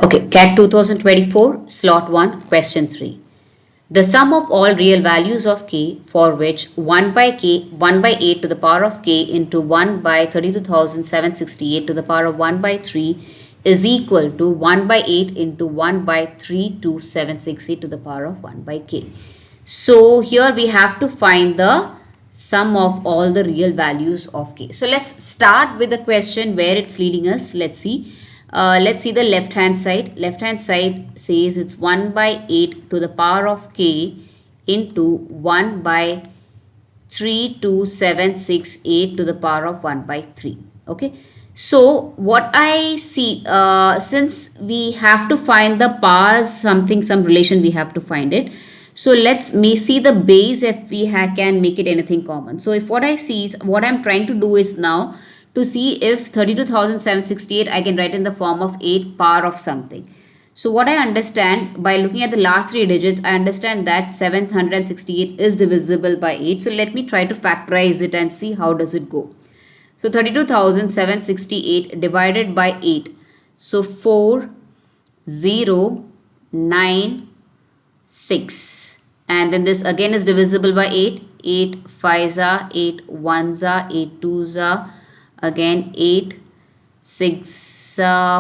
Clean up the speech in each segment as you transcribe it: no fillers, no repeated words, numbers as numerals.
Okay, CAT 2024, Slot 1, Question 3. The sum of all real values of k for which 1 by 8 to the power of k into 1 by 32,768 to the power of 1 by 3 is equal to 1 by 8 into 1 by 32768 to the power of 1 by k. So here we have to find the sum of all the real values of k. So let's start with the question where it's leading us. Let's see the left hand side. Left hand side says it's 1 by 8 to the power of k into 1 by 32768 to the power of 1 by 3. Okay. So what I see, since we have to find the powers, some relation we have to find it. So let's see the base if we can make it anything common. So if what I see is, what I'm trying to do is now to see if 32,768 I can write in the form of 8 power of something. So what I understand by looking at the last 3 digits, I understand that 768 is divisible by 8. So let me try to factorize it and see how does it go. So 32,768 divided by 8. So 4, 0, 9, 6. And then this again is divisible by 8. 8 5s are, 8 1s are, 8 2s are. Again 8, 6,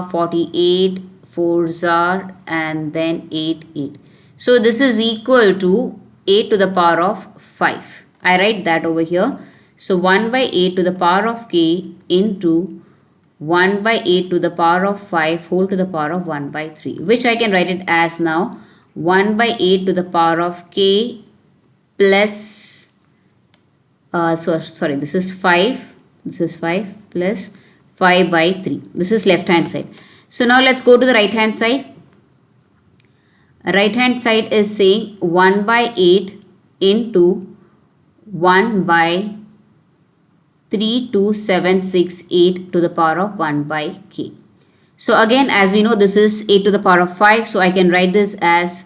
48, 4s are, and then 8, 8. So this is equal to 8 to the power of 5. I write that over here. So 1 by 8 to the power of k into 1 by 8 to the power of 5 whole to the power of 1 by 3, which I can write it as now 1 by 8 to the power of k plus, this is 5. This is 5 plus 5 by 3. This is left hand side. So now let's go to the right hand side. Right hand side is saying 1 by 8 into 1 by 32768 to the power of 1 by k. So again, as we know, this is 8 to the power of 5. So I can write this as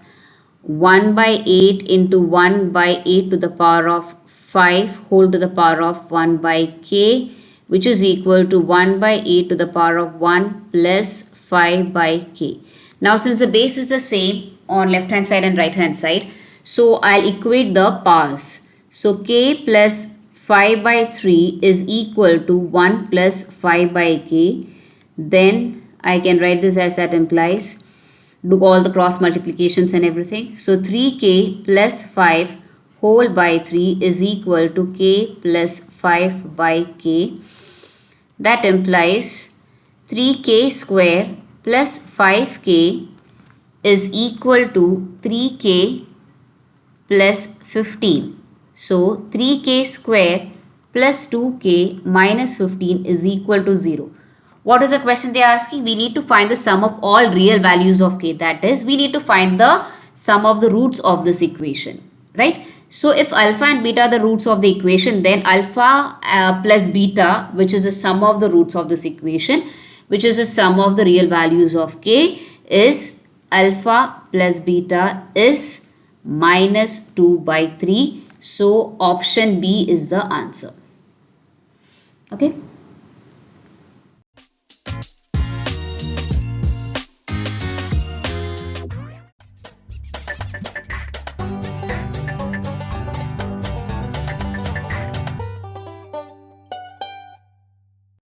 1 by 8 into 1 by 8 to the power of 5 whole to the power of 1 by k, which is equal to 1 by 8 to the power of 1 plus 5 by k. Now since the base is the same on left hand side and right hand side, so I'll equate the powers. So k plus 5 by 3 is equal to 1 plus 5 by k. Then I can write this as that implies, do all the cross multiplications and everything. So 3k plus 5 whole by 3 is equal to k plus 5 by k. That implies 3k square plus 5k is equal to 3k plus 15. So 3k square plus 2k minus 15 is equal to 0. What is the question they are asking? We need to find the sum of all real values of k. That is, we need to find the sum of the roots of this equation, right? So if alpha and beta are the roots of the equation, then alpha plus beta, which is the sum of the roots of this equation, which is the sum of the real values of k, is alpha plus beta is minus 2 by 3. So option B is the answer. Okay.